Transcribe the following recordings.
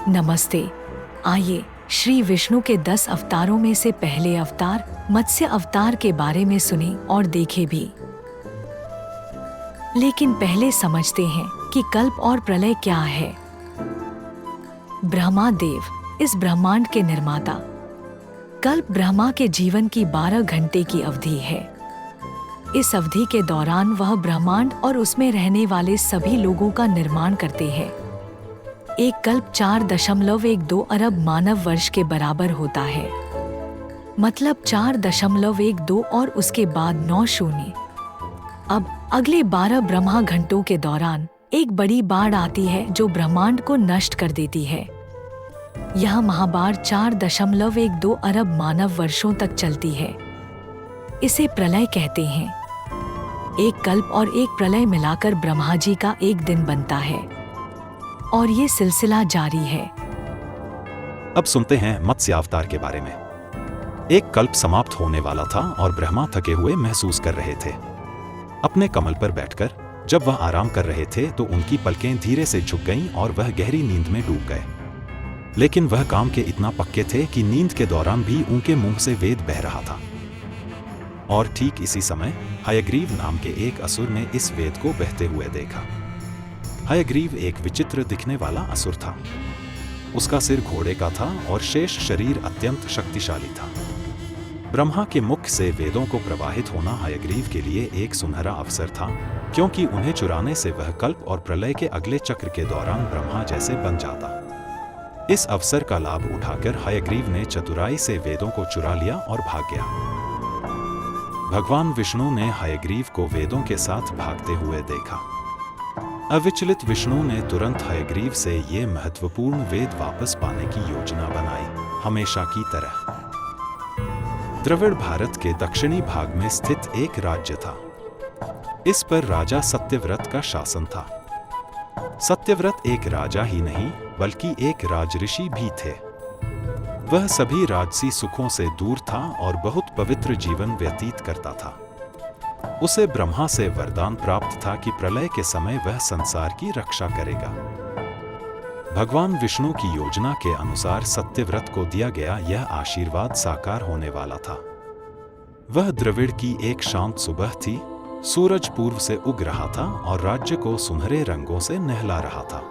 नमस्ते। आइए श्री विष्णु के 10 अवतारों में से पहले अवतार मत्स्य अवतार के बारे में सुने और देखे भी। लेकिन पहले समझते हैं कि कल्प और प्रलय क्या है। ब्रह्मा देव, इस ब्रह्मांड के निर्माता। कल्प ब्रह्मा के जीवन की 12 घंटे की अवधि है। इस अवधि के दौरान वह ब्रह्मांड और उसमें रहने वाले सभी लोगों का निर्माण करते हैं। एक कल्प 4.12 अरब मानव वर्ष के बराबर होता है, मतलब 4.12 और उसके बाद 9 शून्य। अब अगले 12 ब्रह्मा घंटों के दौरान एक बड़ी बाढ़ आती है जो ब्रह्मांड को नष्ट कर देती है। यह महाबाढ़ 4.12 अरब मानव वर्षों तक चलती है। इसे प्रलय कहते हैं। एक कल्प और एक प्रलय मिलाकर ब्रह्मा जी का एक दिन बनता है और ये सिलसिला जारी है। अब सुनते हैं मत्स्य अवतार के बारे में। एक कल्प समाप्त होने वाला था और ब्रह्मा थके हुए महसूस कर रहे थे। अपने कमल पर बैठकर जब वह आराम कर रहे थे तो उनकी पलकें धीरे से झुक गईं और वह गहरी नींद में डूब गए। लेकिन वह काम के इतना पक्के थे कि नींद के दौरान भी उनके मुंह से वेद बह रहा था। और ठीक इसी समय हयग्रीव नाम के एक असुर ने इस वेद को बहते हुए देखा। हयग्रीव एक विचित्र दिखने वाला असुर था। उसका सिर घोड़े का था और शेष शरीर अत्यंत शक्तिशाली था। ब्रह्मा के मुख से वेदों को प्रवाहित होना हयग्रीव के लिए एक सुनहरा अवसर था, क्योंकि उन्हें चुराने से वह कल्प और प्रलय के अगले चक्र के दौरान ब्रह्मा जैसे बन जाता। इस अवसर का लाभ उठाकर हयग्रीव ने चतुराई से वेदों को चुरा लिया और भाग गया। भगवान विष्णु ने हयग्रीव को वेदों के साथ भागते हुए देखा। अविचलित विष्णु ने तुरंत हयग्रीव से ये महत्वपूर्ण वेद वापस पाने की योजना बनाई, हमेशा की तरह। द्रविड़ भारत के दक्षिणी भाग में स्थित एक राज्य था। इस पर राजा सत्यव्रत का शासन था। सत्यव्रत एक राजा ही नहीं बल्कि एक राजऋषि भी थे। वह सभी राजसी सुखों से दूर था और बहुत पवित्र जीवन व्यतीत करता था। उसे ब्रह्मा से वरदान प्राप्त था कि प्रलय के समय वह संसार की रक्षा करेगा। भगवान विष्णु की योजना के अनुसार सत्यव्रत को दिया गया यह आशीर्वाद साकार होने वाला था। वह द्रविड़ की एक शांत सुबह थी। सूरज पूर्व से उग रहा था और राज्य को सुनहरे रंगों से नहला रहा था।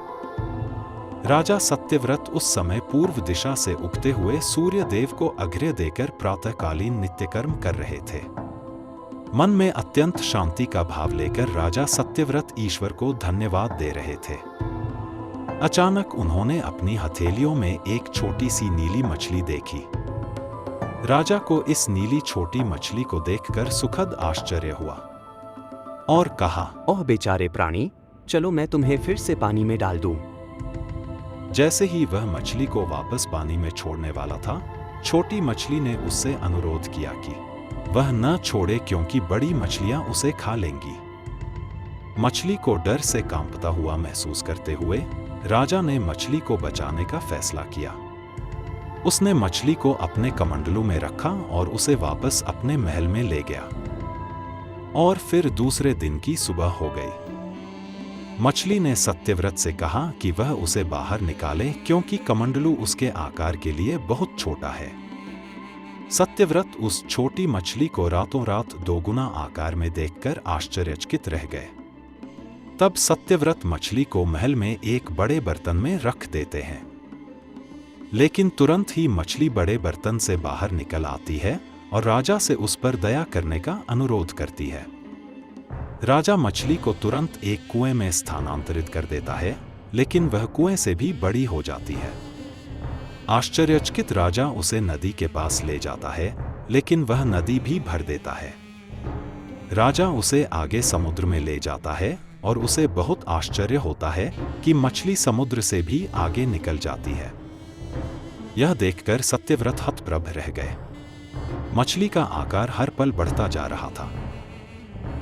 राजा सत्यव्रत उस समय पूर्व दिशा से उगते हुए सूर्य देव को अर्घ्य देकर प्रातःकालीन नित्यकर्म कर रहे थे। मन में अत्यंत शांति का भाव लेकर राजा सत्यव्रत ईश्वर को धन्यवाद दे रहे थे। अचानक उन्होंने अपनी हथेलियों में एक छोटी सी नीली मछली देखी। राजा को इस नीली छोटी मछली को देखकर सुखद आश्चर्य हुआ और कहा, ओह बेचारे प्राणी, चलो मैं तुम्हें फिर से पानी में डाल दूं। जैसे ही वह मछली को वापस पानी में छोड़ने वाला था, छोटी मछली ने उससे अनुरोध किया कि वह न छोड़े क्योंकि बड़ी मछलियां उसे खा लेंगी। मछली को डर से कांपता हुआ महसूस करते हुए राजा ने मछली को बचाने का फैसला किया। उसने मछली को अपने कमंडलू में रखा और उसे वापस अपने महल में ले गया। और फिर दूसरे दिन की सुबह हो गई। मछली ने सत्यव्रत से कहा कि वह उसे बाहर निकाले क्योंकि कमंडलू उसके आकार के लिए बहुत छोटा है। सत्यव्रत उस छोटी मछली को रातों रात दोगुना आकार में देखकर आश्चर्यचकित रह गए। तब सत्यव्रत मछली को महल में एक बड़े बर्तन में रख देते हैं। लेकिन तुरंत ही मछली बड़े बर्तन से बाहर निकल आती है और राजा से उस पर दया करने का अनुरोध करती है। राजा मछली को तुरंत एक कुएं में स्थानांतरित कर देता है, लेकिन वह कुएं से भी बड़ी हो जाती है। आश्चर्यचकित राजा उसे नदी के पास ले जाता है, लेकिन वह नदी भी भर देता है। राजा उसे आगे समुद्र में ले जाता है और उसे बहुत आश्चर्य होता है कि मछली समुद्र से भी आगे निकल जाती है। यह देखकर सत्यव्रत हतप्रभ रह गए। मछली का आकार हर पल बढ़ता जा रहा था।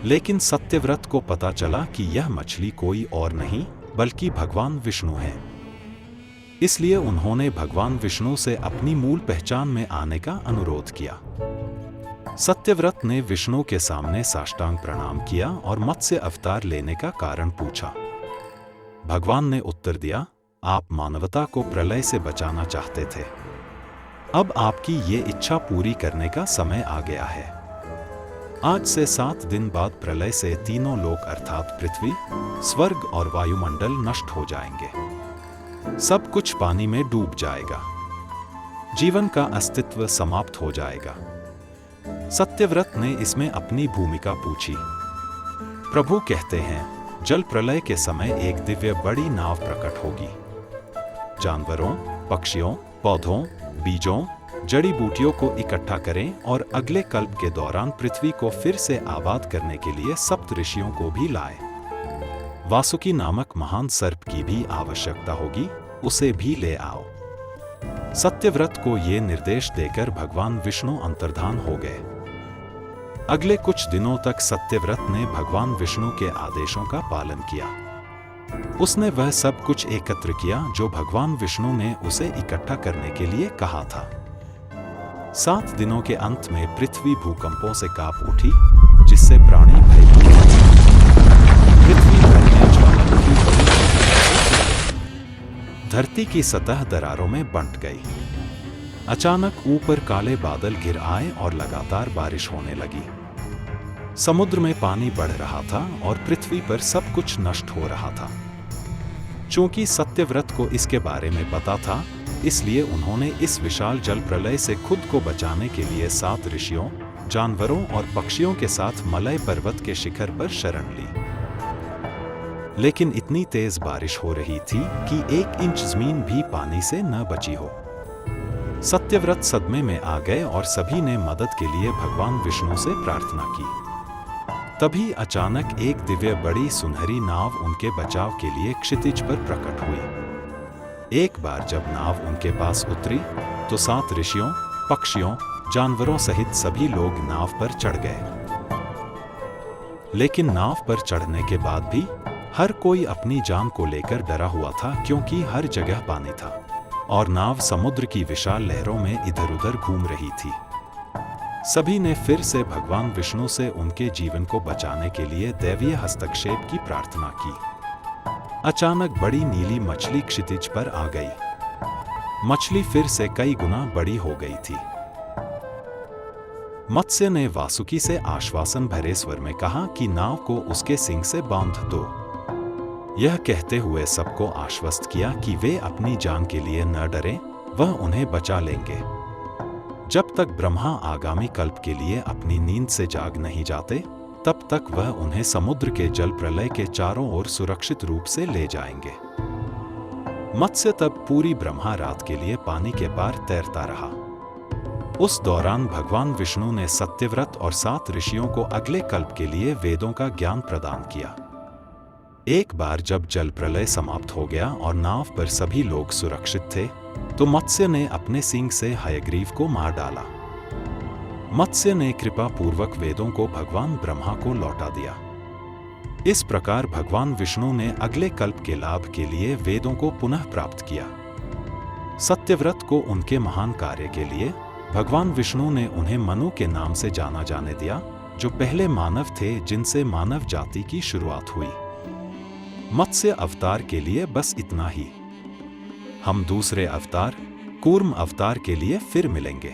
लेकिन सत्यव्रत को पता चला कि यह मछली कोई और नहीं बल्कि भगवान विष्णु है। इसलिए उन्होंने भगवान विष्णु से अपनी मूल पहचान में आने का अनुरोध किया। सत्यव्रत ने विष्णु के सामने साष्टांग प्रणाम किया और मत्स्य अवतार लेने का कारण पूछा। भगवान ने उत्तर दिया, आप मानवता को प्रलय से बचाना चाहते थे। अब आपकी ये इच्छा पूरी करने का समय आ गया है। आज से 7 दिन बाद प्रलय से तीनों लोक अर्थात पृथ्वी, स्वर्ग और वायुमंडल नष्ट हो जाएंगे। सब कुछ पानी में डूब जाएगा। जीवन का अस्तित्व समाप्त हो जाएगा। सत्यव्रत ने इसमें अपनी भूमिका पूछी। प्रभु कहते हैं, जल प्रलय के समय एक दिव्य बड़ी नाव प्रकट होगी। जानवरों, पक्षियों, पौधों, बीजों, जड़ी बूटियों को इकट्ठा करें और अगले कल्प के दौरान पृथ्वी को फिर से आबाद करने के लिए सप्त ऋषियों को भी लाए। वासुकी नामक महान सर्प की भी आवश्यकता होगी, उसे भी ले आओ। सत्यव्रत को ये निर्देश देकर भगवान विष्णु अंतर्धान हो गए। अगले कुछ दिनों तक सत्यव्रत ने भगवान विष्णु के आदेशों का पालन किया। उसने वह सब कुछ एकत्र किया जो भगवान विष्णु ने उसे इकट्ठा करने के लिए कहा था। 7 दिनों के अंत में पृथ्वी भूकंपों से कांप उठी, जिससे प्राणी भयभीत हो गए। पृथ्वी भर में ज्वालामुखी हुई। धरती की सतह दरारों में बंट गई। अचानक ऊपर काले बादल घिर आए और लगातार बारिश होने लगी। समुद्र में पानी बढ़ रहा था और पृथ्वी पर सब कुछ नष्ट हो रहा था। चूंकि सत्यव्रत को इसके बारे में पता था, इसलिए उन्होंने इस विशाल जल प्रलय से खुद को बचाने के लिए 7 ऋषियों, जानवरों और पक्षियों के साथ मलय पर्वत के शिखर पर शरण ली। लेकिन इतनी तेज बारिश हो रही थी कि 1 इंच जमीन भी पानी से न बची हो। सत्यव्रत सदमे में आ गए और सभी ने मदद के लिए भगवान विष्णु से प्रार्थना की। तभी अचानक एक दिव्य बड़ी सुनहरी नाव उनके बचाव के लिए क्षितिज पर प्रकट हुई। एक बार जब नाव उनके पास उतरी तो 7 ऋषियों, पक्षियों, जानवरों सहित सभी लोग नाव पर चढ़ गए। लेकिन नाव पर चढ़ने के बाद भी हर कोई अपनी जान को लेकर डरा हुआ था, क्योंकि हर जगह पानी था और नाव समुद्र की विशाल लहरों में इधर-उधर घूम रही थी। सभी ने फिर से भगवान विष्णु से उनके जीवन को बचाने के लिए दैवीय हस्तक्षेप की प्रार्थना की। अचानक बड़ी नीली मछली क्षितिज पर आ गई। मछली फिर से कई गुना बड़ी हो गई थी। मत्स्य ने वासुकी से आश्वासन भरे स्वर में कहा कि नाव को उसके सिंग से बांध दो। यह कहते हुए सबको आश्वस्त किया कि वे अपनी जान के लिए न डरें, वह उन्हें बचा लेंगे। जब तक ब्रह्मा आगामी कल्प के लिए अपनी नींद से जाग नहीं जाते, तब तक वह उन्हें समुद्र के जल प्रलय के चारों ओर सुरक्षित रूप से ले जाएंगे। मत्स्य तब पूरी ब्रह्मा रात के लिए पानी के पार तैरता रहा। उस दौरान भगवान विष्णु ने सत्यव्रत और 7 ऋषियों को अगले कल्प के लिए वेदों का ज्ञान प्रदान किया। एक बार जब जल प्रलय समाप्त हो गया और नाव पर सभी लोग सुरक्षित थे, तो मत्स्य ने अपने सींग से हयग्रीव को मार डाला। मत्स्य ने कृपा पूर्वक वेदों को भगवान ब्रह्मा को लौटा दिया। इस प्रकार भगवान विष्णु ने अगले कल्प के लाभ के लिए वेदों को पुनः प्राप्त किया। सत्यव्रत को उनके महान कार्य के लिए भगवान विष्णु ने उन्हें मनु के नाम से जाना जाने दिया, जो पहले मानव थे जिनसे मानव जाति की शुरुआत हुई। मत्स्य अवतार के लिए बस इतना ही। हम दूसरे अवतार, कूर्म अवतार के लिए फिर मिलेंगे।